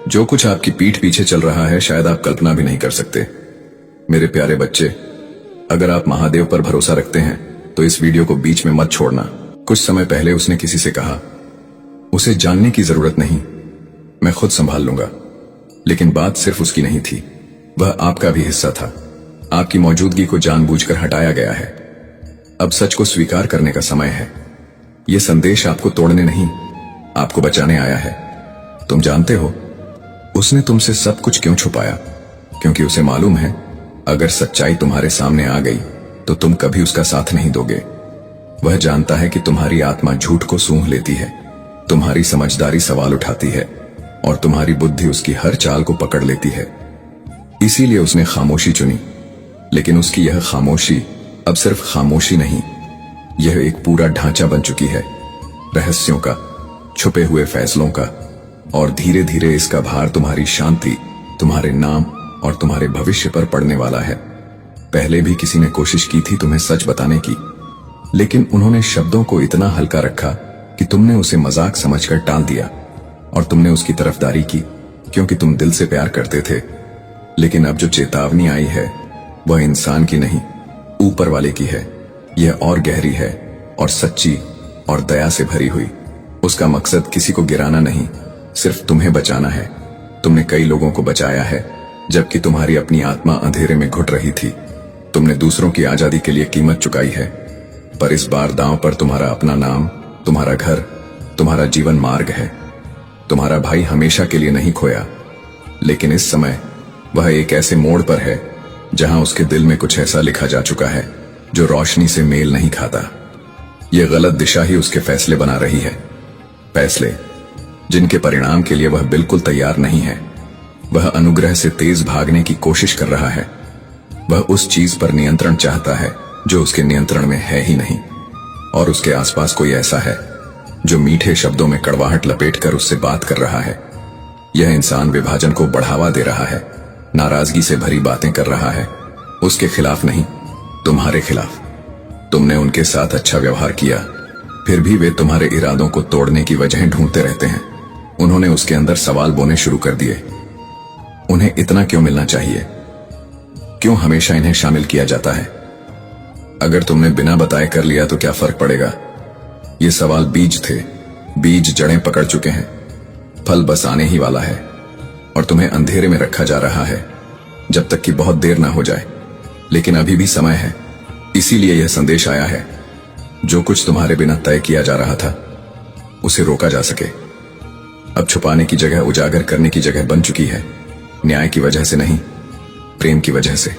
जो कुछ आपकी पीठ पीछे चल रहा है शायद आप कल्पना भी नहीं कर सकते। मेरे प्यारे बच्चे, अगर आप महादेव पर भरोसा रखते हैं तो इस वीडियो को बीच में मत छोड़ना। कुछ समय पहले उसने किसी से कहा, उसे जानने की जरूरत नहीं, मैं खुद संभाल लूंगा। लेकिन बात सिर्फ उसकी नहीं थी, वह आपका भी हिस्सा था। आपकी मौजूदगी को जानबूझकर हटाया गया है। अब सच को स्वीकार करने का समय है। यह संदेश आपको तोड़ने नहीं, आपको बचाने आया है। तुम जानते हो उसने तुमसे सब कुछ क्यों छुपाया? क्योंकि उसे मालूम है अगर सच्चाई तुम्हारे सामने आ गई तो तुम कभी उसका साथ नहीं दोगे। वह जानता है कि तुम्हारी आत्मा झूठ को सूंघ लेती है, तुम्हारी समझदारी सवाल उठाती है और तुम्हारी बुद्धि उसकी हर चाल को पकड़ लेती है। इसीलिए उसने खामोशी चुनी। लेकिन उसकी यह खामोशी अब सिर्फ खामोशी नहीं, यह एक पूरा ढांचा बन चुकी है, रहस्यों का, छुपे हुए फैसलों का। और धीरे धीरे इसका भार तुम्हारी शांति, तुम्हारे नाम और तुम्हारे भविष्य पर पड़ने वाला है। पहले भी किसी ने कोशिश की थी तुम्हें सच बताने की, लेकिन उन्होंने शब्दों को इतना हल्का रखा कि तुमने उसे मजाक समझकर टाल दिया और तुमने उसकी तरफदारी की क्योंकि तुम दिल से प्यार करते थे। लेकिन अब जो चेतावनी आई है वह इंसान की नहीं, ऊपर वाले की है। यह और गहरी है और सच्ची और दया से भरी हुई। उसका मकसद किसी को गिराना नहीं, सिर्फ तुम्हें बचाना है। तुमने कई लोगों को बचाया है जबकि तुम्हारी अपनी आत्मा अंधेरे में घुट रही थी। तुमने दूसरों की आजादी के लिए कीमत चुकाई है, पर इस बार दांव पर तुम्हारा अपना नाम, तुम्हारा घर, तुम्हारा जीवन मार्ग है। तुम्हारा भाई हमेशा के लिए नहीं खोया, लेकिन इस समय वह एक ऐसे मोड़ पर है जहां उसके दिल में कुछ ऐसा लिखा जा चुका है जो रोशनी से मेल नहीं खाता। यह गलत दिशा ही उसके फैसले बना रही है, फैसले जिनके परिणाम के लिए वह बिल्कुल तैयार नहीं है। वह अनुग्रह से तेज भागने की कोशिश कर रहा है। वह उस चीज पर नियंत्रण चाहता है जो उसके नियंत्रण में है ही नहीं, और उसके आसपास कोई ऐसा है जो मीठे शब्दों में कड़वाहट लपेटकर उससे बात कर रहा है। यह इंसान विभाजन को बढ़ावा दे रहा है, नाराजगी से भरी बातें कर रहा है, उसके खिलाफ नहीं, तुम्हारे खिलाफ। तुमने उनके साथ अच्छा व्यवहार किया, फिर भी वे तुम्हारे इरादों को तोड़ने की वजहें ढूंढते रहते हैं। उन्होंने उसके अंदर सवाल बोने शुरू कर दिए। उन्हें इतना क्यों मिलना चाहिए? क्यों हमेशा इन्हें शामिल किया जाता है? अगर तुमने बिना बताए कर लिया तो क्या फर्क पड़ेगा? ये सवाल बीज थे, बीज जड़ें पकड़ चुके हैं, फल बस आने ही वाला है और तुम्हें अंधेरे में रखा जा रहा है जब तक कि बहुत देर ना हो जाए। लेकिन अभी भी समय है, इसीलिए यह संदेश आया है। जो कुछ तुम्हारे बिना तय किया जा रहा था उसे रोका जा सके। अब छुपाने की जगह उजागर करने की जगह बन चुकी है, न्याय की वजह से नहीं, प्रेम की वजह से।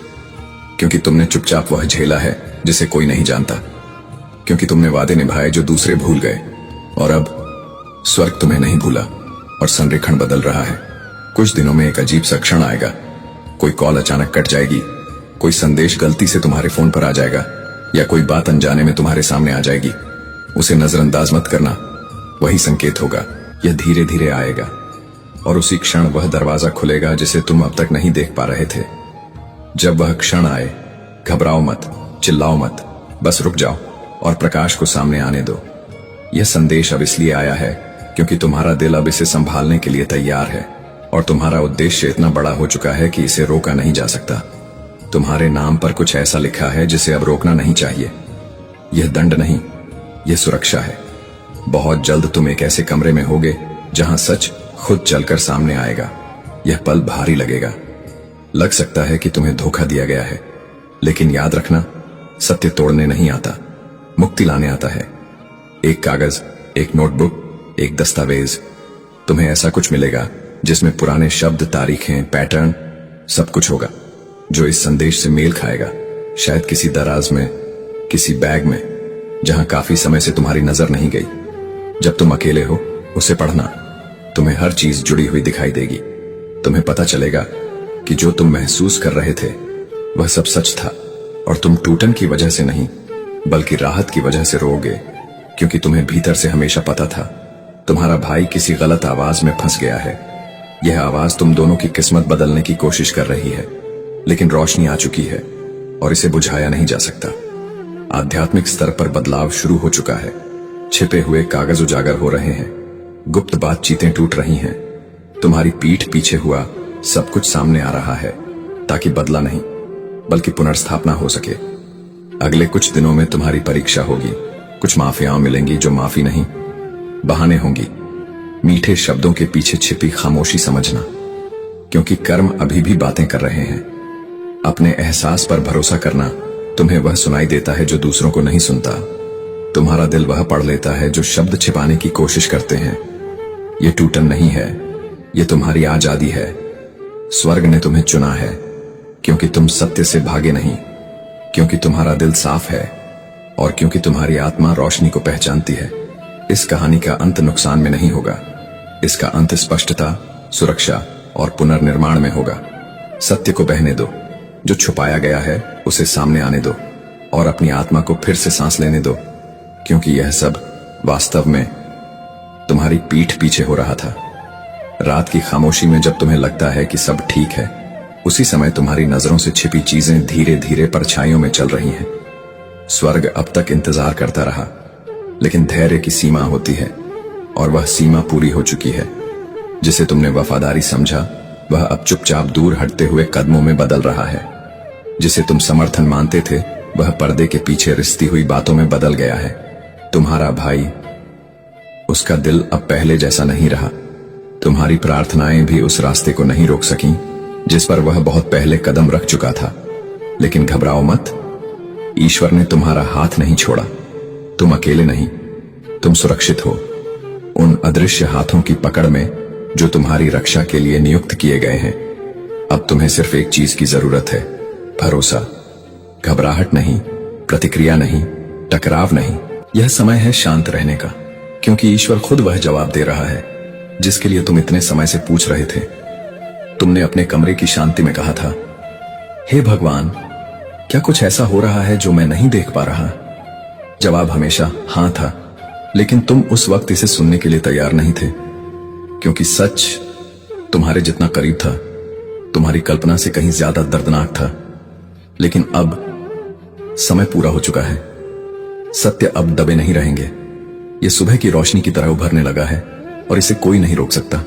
क्योंकि तुमने चुपचाप वह झेला है जिसे कोई नहीं जानता, क्योंकि तुमने वादे निभाए जो दूसरे भूल गए, और अब स्वर्ग तुम्हें नहीं भूला और संरेखण बदल रहा है। कुछ दिनों में एक अजीब सा क्षण आएगा, कोई कॉल अचानक कट जाएगी, कोई संदेश गलती से तुम्हारे फोन पर आ जाएगा, या कोई बात अनजाने में तुम्हारे सामने आ जाएगी। उसे नजरअंदाज मत करना, वही संकेत होगा। यह धीरे धीरे आएगा और उसी क्षण वह दरवाजा खुलेगा जिसे तुम अब तक नहीं देख पा रहे थे। जब वह क्षण आए, घबराओ मत, चिल्लाओ मत, बस रुक जाओ और प्रकाश को सामने आने दो। यह संदेश अब इसलिए आया है क्योंकि तुम्हारा दिल अब इसे संभालने के लिए तैयार है और तुम्हारा उद्देश्य इतना बड़ा हो चुका है कि इसे रोका नहीं जा सकता। तुम्हारे नाम पर कुछ ऐसा लिखा है जिसे अब रोकना नहीं चाहिए। यह दंड नहीं, यह सुरक्षा है। बहुत जल्द तुम एक ऐसे कमरे में होगे जहां सच खुद चलकर सामने आएगा। यह पल भारी लगेगा, लग सकता है कि तुम्हें धोखा दिया गया है, लेकिन याद रखना, सत्य तोड़ने नहीं आता, मुक्ति लाने आता है। एक कागज, एक नोटबुक, एक दस्तावेज, तुम्हें ऐसा कुछ मिलेगा जिसमें पुराने शब्द, तारीखें, पैटर्न, सब कुछ होगा जो इस संदेश से मेल खाएगा। शायद किसी दराज में, किसी बैग में, जहां काफी समय से तुम्हारी नजर नहीं गई। जब तुम अकेले हो उसे पढ़ना, तुम्हें हर चीज जुड़ी हुई दिखाई देगी। तुम्हें पता चलेगा कि जो तुम महसूस कर रहे थे वह सब सच था, और तुम टूटन की वजह से नहीं बल्कि राहत की वजह से रोओगे, क्योंकि तुम्हें भीतर से हमेशा पता था तुम्हारा भाई किसी गलत आवाज में फंस गया है। यह आवाज तुम दोनों की किस्मत बदलने की कोशिश कर रही है, लेकिन रोशनी आ चुकी है और इसे बुझाया नहीं जा सकता। आध्यात्मिक स्तर पर बदलाव शुरू हो चुका है। छिपे हुए कागज उजागर हो रहे हैं, गुप्त बातचीतें टूट रही हैं, तुम्हारी पीठ पीछे हुआ सब कुछ सामने आ रहा है, ताकि बदला नहीं बल्कि पुनर्स्थापना हो सके। अगले कुछ दिनों में तुम्हारी परीक्षा होगी। कुछ माफियां मिलेंगी जो माफी नहीं, बहाने होंगी। मीठे शब्दों के पीछे छिपी खामोशी समझना, क्योंकि कर्म अभी भी बातें कर रहे हैं। अपने एहसास पर भरोसा करना। तुम्हें वह सुनाई देता है जो दूसरों को नहीं सुनता। तुम्हारा दिल वह पढ़ लेता है जो शब्द छिपाने की कोशिश करते हैं। ये टूटन नहीं है, ये तुम्हारी आजादी है। स्वर्ग ने तुम्हें चुना है, क्योंकि तुम सत्य से भागे नहीं, क्योंकि तुम्हारा दिल साफ है और क्योंकि तुम्हारी आत्मा रोशनी को पहचानती है। इस कहानी का अंत नुकसान में नहीं होगा। इसका अंत स्पष्टता, सुरक्षा और पुनर्निर्माण में होगा। सत्य को बहने दो, जो छुपाया गया है उसे सामने आने दो और अपनी आत्मा को फिर से सांस लेने दो, क्योंकि यह सब वास्तव में तुम्हारी पीठ पीछे हो रहा था। रात की खामोशी में जब तुम्हें लगता है कि सब ठीक है, उसी समय तुम्हारी नजरों से छिपी चीजें धीरे धीरे परछाइयों में चल रही हैं। स्वर्ग अब तक इंतजार करता रहा, लेकिन धैर्य की सीमा होती है और वह सीमा पूरी हो चुकी है। जिसे तुमने वफादारी समझा, वह अब चुपचाप दूर हटते हुए कदमों में बदल रहा है। जिसे तुम समर्थन मानते थे, वह पर्दे के पीछे रिश्ती हुई बातों में बदल गया है। तुम्हारा भाई, उसका दिल अब पहले जैसा नहीं रहा। तुम्हारी प्रार्थनाएं भी उस रास्ते को नहीं रोक सकी जिस पर वह बहुत पहले कदम रख चुका था। लेकिन घबराओ मत, ईश्वर ने तुम्हारा हाथ नहीं छोड़ा। तुम अकेले नहीं, तुम सुरक्षित हो उन अदृश्य हाथों की पकड़ में जो तुम्हारी रक्षा के लिए नियुक्त किए गए हैं। अब तुम्हें सिर्फ एक चीज की जरूरत है, भरोसा। घबराहट नहीं, प्रतिक्रिया नहीं, टकराव नहीं। यह समय है शांत रहने का, क्योंकि ईश्वर खुद वह जवाब दे रहा है जिसके लिए तुम इतने समय से पूछ रहे थे। तुमने अपने कमरे की शांति में कहा था, हे भगवान, क्या कुछ ऐसा हो रहा है जो मैं नहीं देख पा रहा? जवाब हमेशा हां था, लेकिन तुम उस वक्त इसे सुनने के लिए तैयार नहीं थे, क्योंकि सच तुम्हारे जितना करीब था, तुम्हारी कल्पना से कहीं ज्यादा दर्दनाक था। लेकिन अब समय पूरा हो चुका है। सत्य अब दबे नहीं रहेंगे। ये सुबह की रोशनी की तरह उभरने लगा है और इसे कोई नहीं रोक सकता।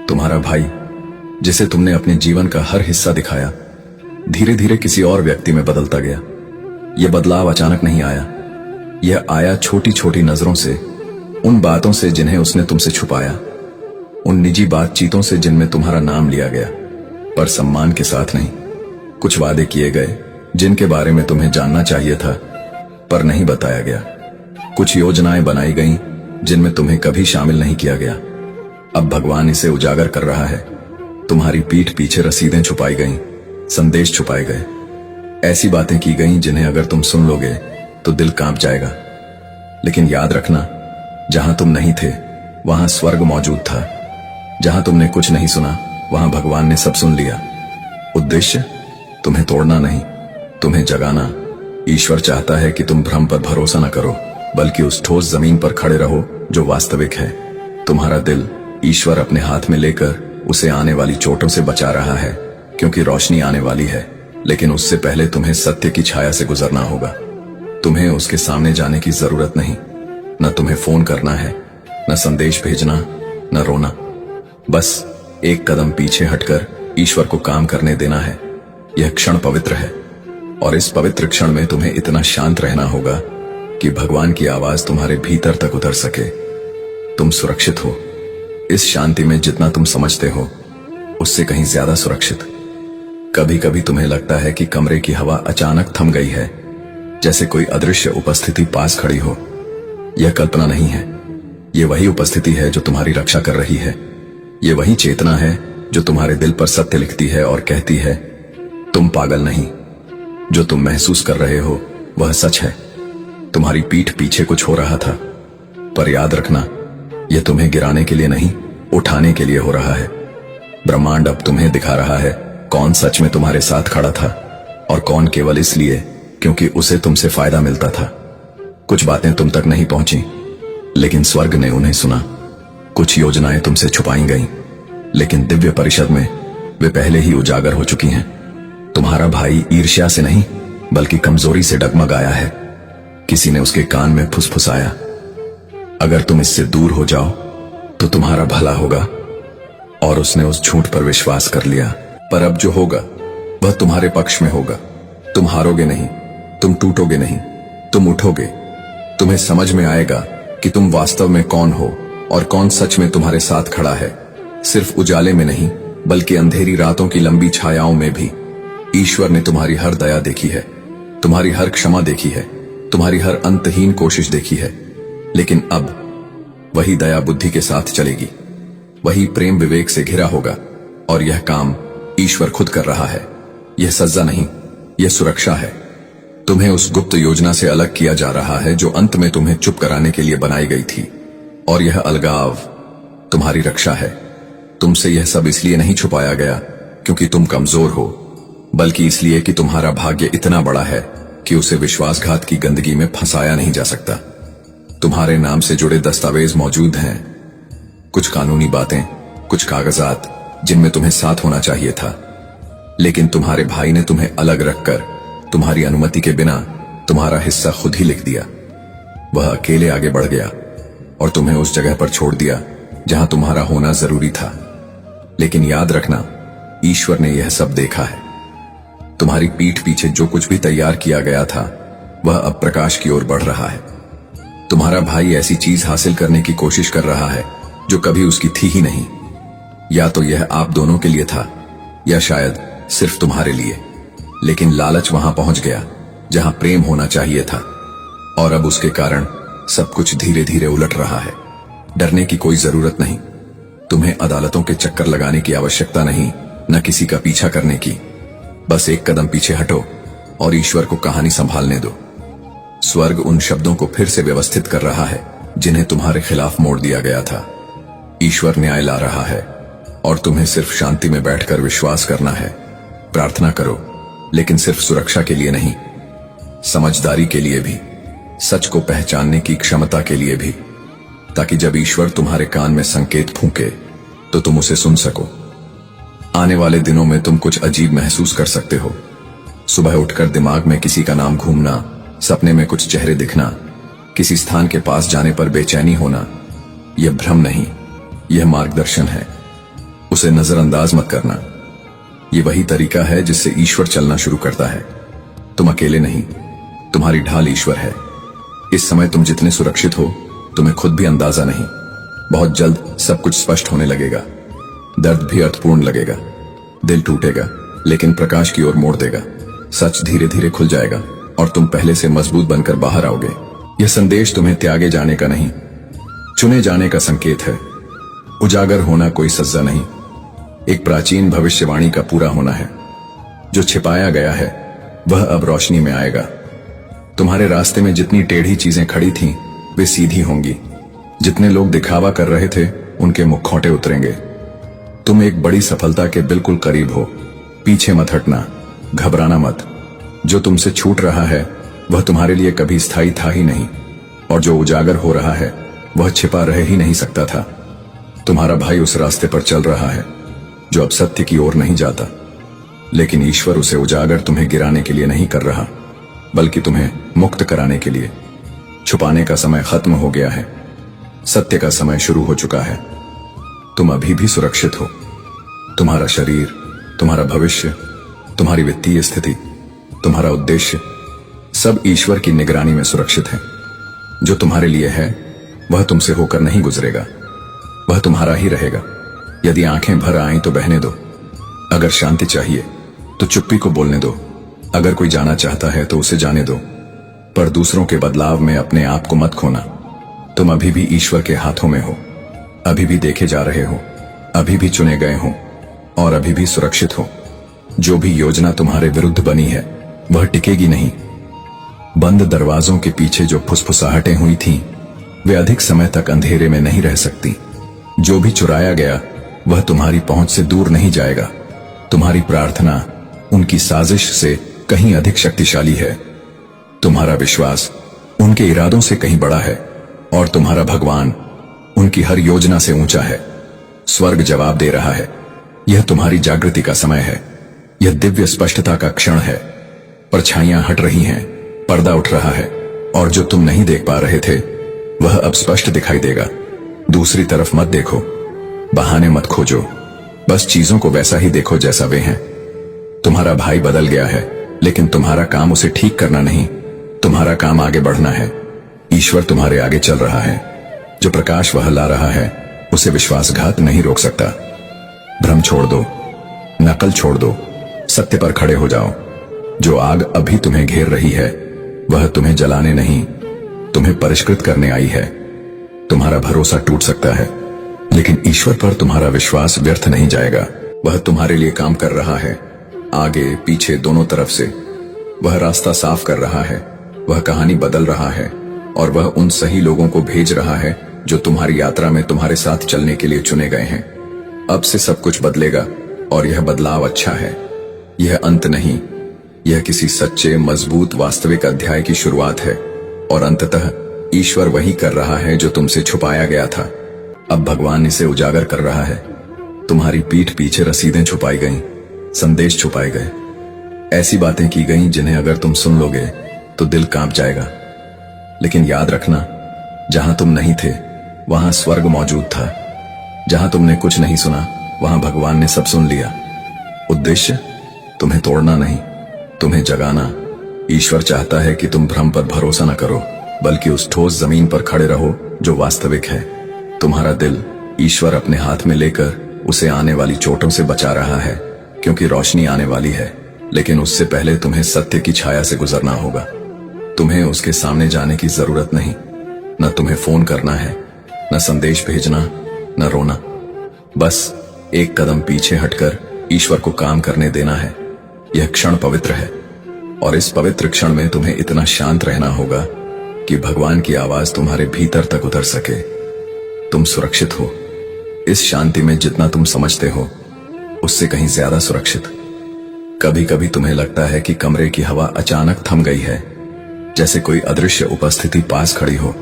तुम्हारा भाई, जिसे तुमने अपने जीवन का हर हिस्सा दिखाया, धीरे धीरे किसी और व्यक्ति में बदलता गया। यह बदलाव अचानक नहीं आया, यह आया छोटी छोटी नजरों से, उन बातों से जिन्हें उसने तुमसे छुपाया, उन निजी बातचीतों से जिनमें तुम्हारा नाम लिया गया, पर सम्मान के साथ नहीं। कुछ वादे किए गए जिनके बारे में तुम्हें जानना चाहिए था, पर नहीं बताया गया। कुछ योजनाएं बनाई गईं जिनमें तुम्हें कभी शामिल नहीं किया गया। अब भगवान इसे उजागर कर रहा है। तुम्हारी पीठ पीछे रसीदें छुपाई गईं, संदेश छुपाए गए, ऐसी बातें की गईं जिन्हें अगर तुम सुन लोगे तो दिल कांप जाएगा। लेकिन याद रखना, जहां तुम नहीं थे वहां स्वर्ग मौजूद था। जहां तुमने कुछ नहीं सुना, वहां भगवान ने सब सुन लिया। उद्देश्य तुम्हें तोड़ना नहीं, तुम्हें जगाना। ईश्वर चाहता है कि तुम भ्रम पर भरोसा न करो, बल्कि उस ठोस जमीन पर खड़े रहो जो वास्तविक है। तुम्हारा दिल ईश्वर अपने हाथ में लेकर उसे आने वाली चोटों से बचा रहा है, क्योंकि रोशनी आने वाली है। लेकिन उससे पहले तुम्हें सत्य की छाया से गुजरना होगा। तुम्हें उसके सामने जाने की जरूरत नहीं। न तुम्हें फोन करना है, न संदेश भेजना, न रोना। बस एक कदम पीछे हटकर ईश्वर को काम करने देना है। यह क्षण पवित्र है, और इस पवित्र क्षण में तुम्हें इतना शांत रहना होगा कि भगवान की आवाज तुम्हारे भीतर तक उतर सके। तुम सुरक्षित हो। इस शांति में जितना तुम समझते हो, उससे कहीं ज्यादा सुरक्षित। कभी कभी तुम्हें लगता है कि कमरे की हवा अचानक थम गई है, जैसे कोई अदृश्य उपस्थिति पास खड़ी हो। यह कल्पना नहीं है, यह वही उपस्थिति है जो तुम्हारी रक्षा कर रही है। यह वही चेतना है जो तुम्हारे दिल पर सत्य लिखती है और कहती है, तुम पागल नहीं। जो तुम महसूस कर रहे हो वह सच है। तुम्हारी पीठ पीछे कुछ हो रहा था, पर याद रखना, यह तुम्हें गिराने के लिए नहीं, उठाने के लिए हो रहा है। ब्रह्मांड अब तुम्हें दिखा रहा है कौन सच में तुम्हारे साथ खड़ा था और कौन केवल इसलिए क्योंकि उसे तुमसे फायदा मिलता था। कुछ बातें तुम तक नहीं पहुंची, लेकिन स्वर्ग ने उन्हें सुना। कुछ योजनाएं तुमसे छुपाई गईं, लेकिन दिव्य परिषद में वे पहले ही उजागर हो चुकी हैं। तुम्हारा भाई ईर्ष्या से नहीं, बल्कि कमजोरी से डगमगाया है। किसी ने उसके कान में फुसफुसाया, अगर तुम इससे दूर हो जाओ तो तुम्हारा भला होगा। और उसने उस झूठ पर विश्वास कर लिया। पर अब जो होगा वह तुम्हारे पक्ष में होगा। तुम हारोगे नहीं, तुम टूटोगे नहीं, तुम उठोगे। तुम्हें समझ में आएगा कि तुम वास्तव में कौन हो और कौन सच में तुम्हारे साथ खड़ा है। सिर्फ उजाले में नहीं बल्कि अंधेरी रातों की लंबी छायाओं में भी ईश्वर ने तुम्हारी हर दया देखी है, तुम्हारी हर क्षमा देखी है, तुम्हारी हर अंतहीन कोशिश देखी है। लेकिन अब वही दया बुद्धि के साथ चलेगी, वही प्रेम विवेक से घिरा होगा। और यह काम ईश्वर खुद कर रहा है। यह सजा नहीं, यह सुरक्षा है। तुम्हें उस गुप्त योजना से अलग किया जा रहा है जो अंत में तुम्हें चुप कराने के लिए बनाई गई थी। और यह अलगाव तुम्हारी रक्षा है। तुमसे यह सब इसलिए नहीं छुपाया गया क्योंकि तुम कमजोर हो, बल्कि इसलिए कि तुम्हारा भाग्य इतना बड़ा है कि उसे विश्वासघात की गंदगी में फंसाया नहीं जा सकता। तुम्हारे नाम से जुड़े दस्तावेज मौजूद हैं, कुछ कानूनी बातें, कुछ कागजात जिनमें तुम्हें साथ होना चाहिए था। लेकिन तुम्हारे भाई ने तुम्हें अलग रखकर तुम्हारी अनुमति के बिना तुम्हारा हिस्सा खुद ही लिख दिया। वह अकेले आगे बढ़ गया और तुम्हें उस जगह पर छोड़ दिया जहां तुम्हारा होना जरूरी था। लेकिन याद रखना, ईश्वर ने यह सब देखा है। तुम्हारी पीठ पीछे जो कुछ भी तैयार किया गया था वह अब प्रकाश की ओर बढ़ रहा है। तुम्हारा भाई ऐसी चीज हासिल करने की कोशिश कर रहा है जो कभी उसकी थी ही नहीं। या तो यह आप दोनों के लिए था या शायद सिर्फ तुम्हारे लिए। लेकिन लालच वहां पहुंच गया जहां प्रेम होना चाहिए था, और अब उसके कारण सब कुछ धीरे धीरे उलट रहा है। डरने की कोई जरूरत नहीं। तुम्हें अदालतों के चक्कर लगाने की आवश्यकता नहीं, न किसी का पीछा करने की। बस एक कदम पीछे हटो और ईश्वर को कहानी संभालने दो। स्वर्ग उन शब्दों को फिर से व्यवस्थित कर रहा है जिन्हें तुम्हारे खिलाफ मोड़ दिया गया था। ईश्वर न्याय ला रहा है और तुम्हें सिर्फ शांति में बैठकर विश्वास करना है। प्रार्थना करो, लेकिन सिर्फ सुरक्षा के लिए नहीं, समझदारी के लिए भी, सच को पहचानने की क्षमता के लिए भी, ताकि जब ईश्वर तुम्हारे कान में संकेत फूंके तो तुम उसे सुन सको। आने वाले दिनों में तुम कुछ अजीब महसूस कर सकते हो। सुबह उठकर दिमाग में किसी का नाम घूमना, सपने में कुछ चेहरे दिखना, किसी स्थान के पास जाने पर बेचैनी होना। यह भ्रम नहीं, यह मार्गदर्शन है। उसे नजरअंदाज मत करना। यह वही तरीका है जिससे ईश्वर चलना शुरू करता है। तुम अकेले नहीं, तुम्हारी ढाल ईश्वर है। इस समय तुम जितने सुरक्षित हो तुम्हें खुद भी अंदाजा नहीं। बहुत जल्द सब कुछ स्पष्ट होने लगेगा। दर्द भी अर्थपूर्ण लगेगा, दिल टूटेगा लेकिन प्रकाश की ओर मोड़ देगा। सच धीरे धीरे खुल जाएगा और तुम पहले से मजबूत बनकर बाहर आओगे। यह संदेश तुम्हें त्यागे जाने का नहीं, चुने जाने का संकेत है। उजागर होना कोई सज्जा नहीं, एक प्राचीन भविष्यवाणी का पूरा होना है। जो छिपाया गया है वह अब रोशनी में आएगा। तुम्हारे रास्ते में जितनी टेढ़ी चीजें खड़ी थीं वे सीधी होंगी। जितने लोग दिखावा कर रहे थे उनके मुखौटे उतरेंगे। तुम एक बड़ी सफलता के बिल्कुल करीब हो। पीछे मत हटना, घबराना मत। जो तुमसे छूट रहा है वह तुम्हारे लिए कभी स्थायी था ही नहीं, और जो उजागर हो रहा है वह छिपा रह ही नहीं सकता था। तुम्हारा भाई उस रास्ते पर चल रहा है जो अब सत्य की ओर नहीं जाता, लेकिन ईश्वर उसे उजागर तुम्हें गिराने के लिए नहीं कर रहा, बल्कि तुम्हें मुक्त कराने के लिए। छुपाने का समय खत्म हो गया है, सत्य का समय शुरू हो चुका है। तुम अभी भी सुरक्षित हो। तुम्हारा शरीर, तुम्हारा भविष्य, तुम्हारी वित्तीय स्थिति, तुम्हारा उद्देश्य, सब ईश्वर की निगरानी में सुरक्षित है। जो तुम्हारे लिए है वह तुमसे होकर नहीं गुजरेगा, वह तुम्हारा ही रहेगा। यदि आंखें भर आएं तो बहने दो। अगर शांति चाहिए तो चुप्पी को बोलने दो। अगर कोई जाना चाहता है तो उसे जाने दो, पर दूसरों के बदलाव में अपने आप को मत खोना। तुम अभी भी ईश्वर के हाथों में हो, अभी भी देखे जा रहे हो, अभी भी चुने गए हो और अभी भी सुरक्षित हो। जो भी योजना तुम्हारे विरुद्ध बनी है वह टिकेगी नहीं। बंद दरवाजों के पीछे जो फुसफुसाहटें हुई थीं वे अधिक समय तक अंधेरे में नहीं रह सकती। जो भी चुराया गया वह तुम्हारी पहुंच से दूर नहीं जाएगा। तुम्हारी प्रार्थना उनकी साजिश से कहीं अधिक शक्तिशाली है। तुम्हारा विश्वास उनके इरादों से कहीं बड़ा है और तुम्हारा भगवान उनकी हर योजना से ऊंचा है। स्वर्ग जवाब दे रहा है। यह तुम्हारी जागृति का समय है। यह दिव्य स्पष्टता का क्षण है। परछाइयां हट रही हैं, पर्दा उठ रहा है और जो तुम नहीं देख पा रहे थे वह अब स्पष्ट दिखाई देगा। दूसरी तरफ मत देखो, बहाने मत खोजो, बस चीजों को वैसा ही देखो जैसा वे हैं। तुम्हारा भाई बदल गया है, लेकिन तुम्हारा काम उसे ठीक करना नहीं, तुम्हारा काम आगे बढ़ना है। ईश्वर तुम्हारे आगे चल रहा है। जो प्रकाश वह ला रहा है उसे विश्वासघात नहीं रोक सकता। भ्रम छोड़ दो, नकल छोड़ दो, सत्य पर खड़े हो जाओ। जो आग अभी तुम्हें घेर रही है वह तुम्हें जलाने नहीं, तुम्हें परिष्कृत करने आई है। तुम्हारा भरोसा टूट सकता है, लेकिन ईश्वर पर तुम्हारा विश्वास व्यर्थ नहीं जाएगा। वह तुम्हारे लिए काम कर रहा है, आगे पीछे दोनों तरफ से। वह रास्ता साफ कर रहा है, वह कहानी बदल रहा है, और वह उन सही लोगों को भेज रहा है जो तुम्हारी यात्रा में तुम्हारे साथ चलने के लिए चुने गए हैं। अब से सब कुछ बदलेगा, और यह बदलाव अच्छा है। यह अंत नहीं, यह किसी सच्चे, मजबूत, वास्तविक अध्याय की शुरुआत है। और अंततः ईश्वर वही कर रहा है जो तुमसे छुपाया गया था। अब भगवान इसे उजागर कर रहा है। तुम्हारी पीठ पीछे रसीदें छुपाई गईं, संदेश छुपाए गए, ऐसी बातें की गईं जिन्हें अगर तुम सुन लोगे तो दिल कांप जाएगा। लेकिन याद रखना, जहां तुम नहीं थे वहां स्वर्ग मौजूद था। जहां तुमने कुछ नहीं सुना वहां भगवान ने सब सुन लिया। उद्देश्य तुम्हें तोड़ना नहीं, तुम्हें जगाना। ईश्वर चाहता है कि तुम भ्रम पर भरोसा न करो, बल्कि उस ठोस जमीन पर खड़े रहो जो वास्तविक है। तुम्हारा दिल ईश्वर अपने हाथ में लेकर उसे आने वाली चोटों से बचा रहा है, क्योंकि रोशनी आने वाली है। लेकिन उससे पहले तुम्हें सत्य की छाया से गुजरना होगा। तुम्हें उसके सामने जाने की जरूरत नहीं। न तुम्हें फोन करना है, न संदेश भेजना, न रोना। बस एक कदम पीछे हटकर ईश्वर को काम करने देना है। यह क्षण पवित्र है, और इस पवित्र क्षण में तुम्हें इतना शांत रहना होगा कि भगवान की आवाज तुम्हारे भीतर तक उतर सके। तुम सुरक्षित हो। इस शांति में जितना तुम समझते हो उससे कहीं ज्यादा सुरक्षित। कभी कभी तुम्हें लगता है कि कमरे की हवा अचानक थम गई है, जैसे कोई अदृश्य उपस्थिति पास खड़ी हो।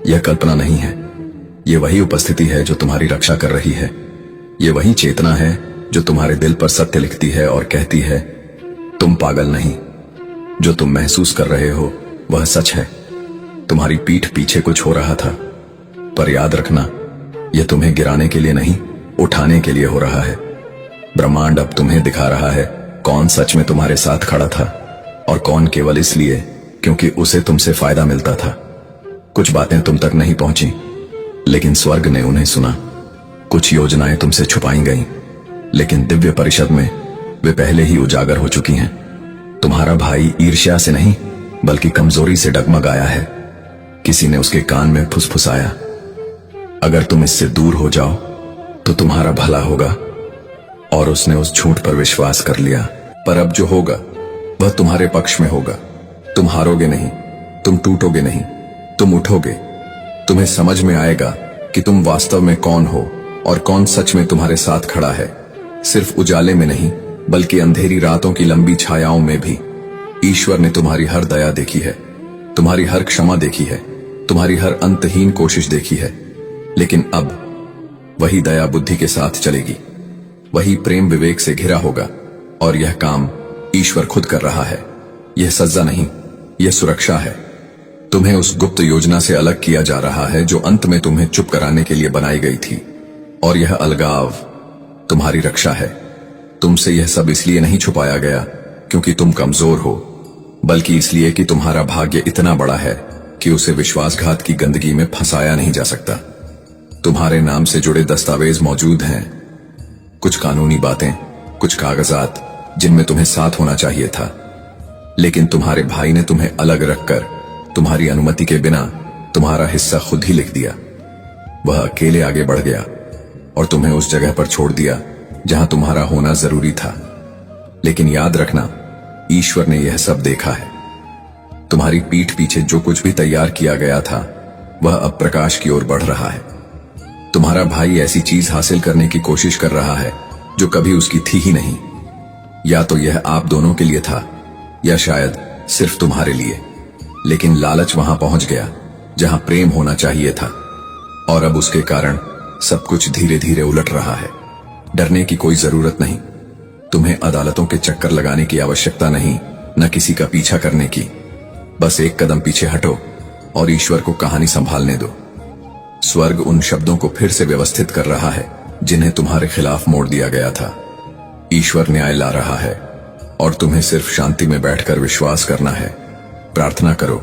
यह कल्पना नहीं है, यह वही उपस्थिति है जो तुम्हारी रक्षा कर रही है। यह वही चेतना है जो तुम्हारे दिल पर सत्य लिखती है और कहती है, तुम पागल नहीं। जो तुम महसूस कर रहे हो वह सच है। तुम्हारी पीठ पीछे कुछ हो रहा था, पर याद रखना, यह तुम्हें गिराने के लिए नहीं, उठाने के लिए हो रहा है। ब्रह्मांड अब तुम्हें दिखा रहा है कौन सच में तुम्हारे साथ खड़ा था और कौन केवल इसलिए क्योंकि उसे तुमसे फायदा मिलता था। कुछ बातें तुम तक नहीं पहुंची, लेकिन स्वर्ग ने उन्हें सुना। कुछ योजनाएं तुमसे छुपाई गईं, लेकिन दिव्य परिषद में वे पहले ही उजागर हो चुकी हैं। तुम्हारा भाई ईर्ष्या से नहीं, बल्कि कमजोरी से डगमगाया है। किसी ने उसके कान में फुसफुसाया, अगर तुम इससे दूर हो जाओ तो तुम्हारा भला होगा। और उसने उस झूठ पर विश्वास कर लिया। पर अब जो होगा वह तुम्हारे पक्ष में होगा। तुम हारोगे नहीं, तुम टूटोगे नहीं, तुम उठोगे। तुम्हें समझ में आएगा कि तुम वास्तव में कौन हो और कौन सच में तुम्हारे साथ खड़ा है। सिर्फ उजाले में नहीं, बल्कि अंधेरी रातों की लंबी छायाओं में भी। ईश्वर ने तुम्हारी हर दया देखी है, तुम्हारी हर क्षमा देखी है, तुम्हारी हर अंतहीन कोशिश देखी है। लेकिन अब वही दया बुद्धि के साथ चलेगी, वही प्रेम विवेक से घिरा होगा। और यह काम ईश्वर खुद कर रहा है। यह सज्जा नहीं, यह सुरक्षा है। तुम्हें उस गुप्त योजना से अलग किया जा रहा है जो अंत में तुम्हें चुप कराने के लिए बनाई गई थी। और यह अलगाव तुम्हारी रक्षा है। तुमसे यह सब इसलिए नहीं छुपाया गया क्योंकि तुम कमजोर हो, बल्कि इसलिए कि तुम्हारा भाग्य इतना बड़ा है कि उसे विश्वासघात की गंदगी में फंसाया नहीं जा सकता। तुम्हारे नाम से जुड़े दस्तावेज मौजूद हैं, कुछ कानूनी बातें, कुछ कागजात जिनमें तुम्हें साथ होना चाहिए था। लेकिन तुम्हारे भाई ने तुम्हें अलग रखकर तुम्हारी अनुमति के बिना तुम्हारा हिस्सा खुद ही लिख दिया। वह अकेले आगे बढ़ गया और तुम्हें उस जगह पर छोड़ दिया जहां तुम्हारा होना जरूरी था। लेकिन याद रखना, ईश्वर ने यह सब देखा है। तुम्हारी पीठ पीछे जो कुछ भी तैयार किया गया था वह अब प्रकाश की ओर बढ़ रहा है। तुम्हारा भाई ऐसी चीज हासिल करने की कोशिश कर रहा है जो कभी उसकी थी ही नहीं। या तो यह आप दोनों के लिए था, या शायद सिर्फ तुम्हारे लिए। लेकिन लालच वहां पहुंच गया जहां प्रेम होना चाहिए था, और अब उसके कारण सब कुछ धीरे धीरे उलट रहा है। डरने की कोई जरूरत नहीं। तुम्हें अदालतों के चक्कर लगाने की आवश्यकता नहीं, न किसी का पीछा करने की। बस एक कदम पीछे हटो और ईश्वर को कहानी संभालने दो। स्वर्ग उन शब्दों को फिर से व्यवस्थित कर रहा है जिन्हें तुम्हारे खिलाफ मोड़ दिया गया था। ईश्वर न्याय ला रहा है और तुम्हें सिर्फ शांति में बैठकर विश्वास करना है। प्रार्थना करो,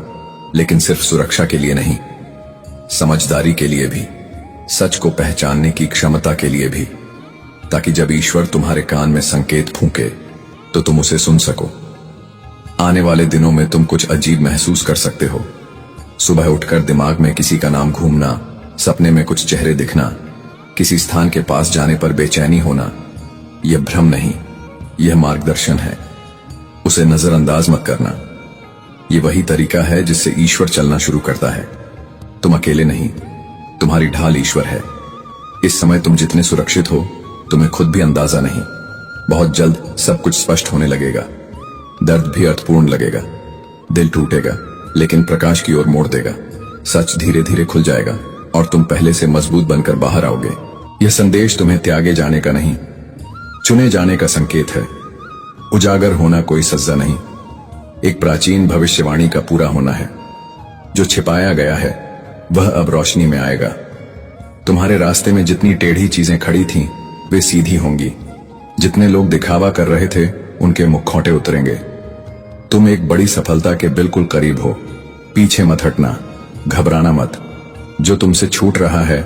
लेकिन सिर्फ सुरक्षा के लिए नहीं, समझदारी के लिए भी, सच को पहचानने की क्षमता के लिए भी, ताकि जब ईश्वर तुम्हारे कान में संकेत फूंके तो तुम उसे सुन सको। आने वाले दिनों में तुम कुछ अजीब महसूस कर सकते हो। सुबह उठकर दिमाग में किसी का नाम घूमना, सपने में कुछ चेहरे दिखना, किसी स्थान के पास जाने पर बेचैनी होना। यह भ्रम नहीं, यह मार्गदर्शन है। उसे नजरअंदाज मत करना। यह वही तरीका है जिससे ईश्वर चलना शुरू करता है। तुम अकेले नहीं, तुम्हारी ढाल ईश्वर है। इस समय तुम जितने सुरक्षित हो, तुम्हें खुद भी अंदाजा नहीं। बहुत जल्द सब कुछ स्पष्ट होने लगेगा। दर्द भी अर्थपूर्ण लगेगा, दिल टूटेगा, लेकिन प्रकाश की ओर मोड़ देगा। सच धीरे धीरे खुल जाएगा और तुम पहले से मजबूत बनकर बाहर आओगे। यह संदेश तुम्हें त्यागे जाने का नहीं, चुने जाने का संकेत है। उजागर होना कोई सज्जा नहीं, एक प्राचीन भविष्यवाणी का पूरा होना है। जो छिपाया गया है वह अब रोशनी में आएगा। तुम्हारे रास्ते में जितनी टेढ़ी चीजें खड़ी थीं, वे सीधी होंगी। जितने लोग दिखावा कर रहे थे, उनके मुखौटे उतरेंगे। तुम एक बड़ी सफलता के बिल्कुल करीब हो। पीछे मत हटना, घबराना मत। जो तुमसे छूट रहा है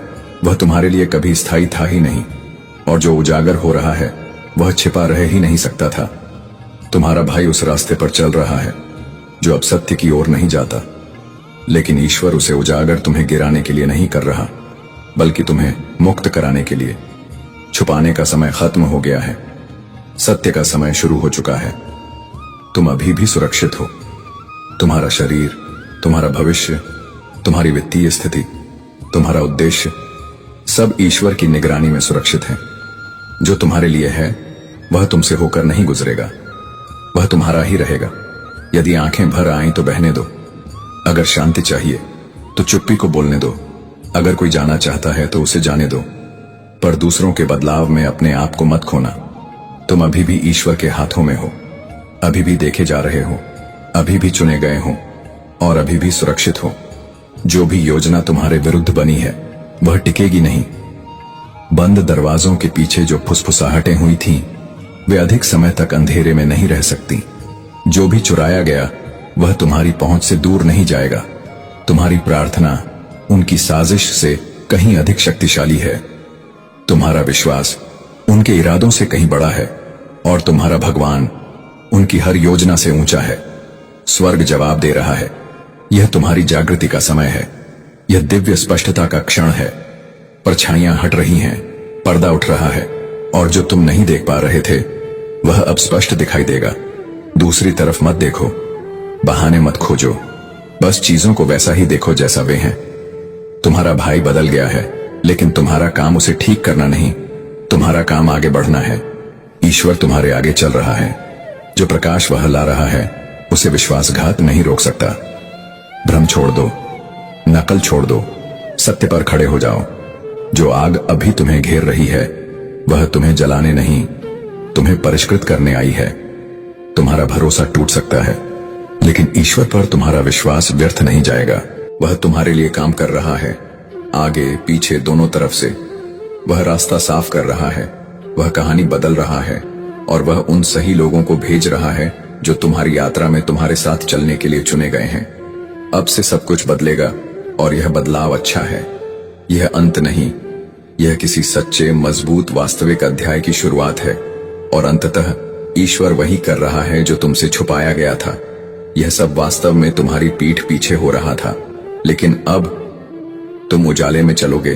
वह तुम्हारे लिए कभी स्थायी था ही नहीं, और जो उजागर हो रहा है वह छिपा रह ही नहीं सकता था। तुम्हारा भाई उस रास्ते पर चल रहा है जो अब सत्य की ओर नहीं जाता, लेकिन ईश्वर उसे उजागर तुम्हें गिराने के लिए नहीं कर रहा, बल्कि तुम्हें मुक्त कराने के लिए। छुपाने का समय खत्म हो गया है, सत्य का समय शुरू हो चुका है। तुम अभी भी सुरक्षित हो। तुम्हारा शरीर, तुम्हारा भविष्य, तुम्हारी वित्तीय स्थिति, तुम्हारा उद्देश्य, सब ईश्वर की निगरानी में सुरक्षित है। जो तुम्हारे लिए है वह तुमसे होकर नहीं गुजरेगा, वह तुम्हारा ही रहेगा। यदि आंखें भर आएं तो बहने दो। अगर शांति चाहिए तो चुप्पी को बोलने दो। अगर कोई जाना चाहता है तो उसे जाने दो, पर दूसरों के बदलाव में अपने आप को मत खोना। तुम अभी भी ईश्वर के हाथों में हो, अभी भी देखे जा रहे हो, अभी भी चुने गए हो और अभी भी सुरक्षित हो। जो भी योजना तुम्हारे विरुद्ध बनी है वह टिकेगी नहीं। बंद दरवाजों के पीछे जो फुसफुसाहटें हुई थीं, वे अधिक समय तक अंधेरे में नहीं रह सकती। जो भी चुराया गया वह तुम्हारी पहुंच से दूर नहीं जाएगा। तुम्हारी प्रार्थना उनकी साजिश से कहीं अधिक शक्तिशाली है। तुम्हारा विश्वास उनके इरादों से कहीं बड़ा है, और तुम्हारा भगवान उनकी हर योजना से ऊंचा है। स्वर्ग जवाब दे रहा है। यह तुम्हारी जागृति का समय है। यह दिव्य स्पष्टता का क्षण है। परछाइयां हट रही हैं, पर्दा उठ रहा है, और जो तुम नहीं देख पा रहे थे वह अब स्पष्ट दिखाई देगा। दूसरी तरफ मत देखो, बहाने मत खोजो, बस चीजों को वैसा ही देखो जैसा वे हैं। तुम्हारा भाई बदल गया है, लेकिन तुम्हारा काम उसे ठीक करना नहीं, तुम्हारा काम आगे बढ़ना है। ईश्वर तुम्हारे आगे चल रहा है। जो प्रकाश वह ला रहा है उसे विश्वासघात नहीं रोक सकता। भ्रम छोड़ दो, नकल छोड़ दो, सत्य पर खड़े हो जाओ। जो आग अभी तुम्हें घेर रही है वह तुम्हें जलाने नहीं, तुम्हें परिष्कृत करने आई है। तुम्हारा भरोसा टूट सकता है, लेकिन ईश्वर पर तुम्हारा विश्वास व्यर्थ नहीं जाएगा। वह तुम्हारे लिए काम कर रहा है, आगे पीछे दोनों तरफ से। वह रास्ता साफ कर रहा है, वह कहानी बदल रहा है, और वह उन सही लोगों को भेज रहा है जो तुम्हारी यात्रा में तुम्हारे साथ चलने के लिए चुने गए हैं। अब से सब कुछ बदलेगा, और यह बदलाव अच्छा है। यह अंत नहीं, यह किसी सच्चे, मजबूत, वास्तविक अध्याय की शुरुआत है। और अंततः ईश्वर वही कर रहा है जो तुमसे छुपाया गया था। यह सब वास्तव में तुम्हारी पीठ पीछे हो रहा था, लेकिन अब तुम उजाले में चलोगे,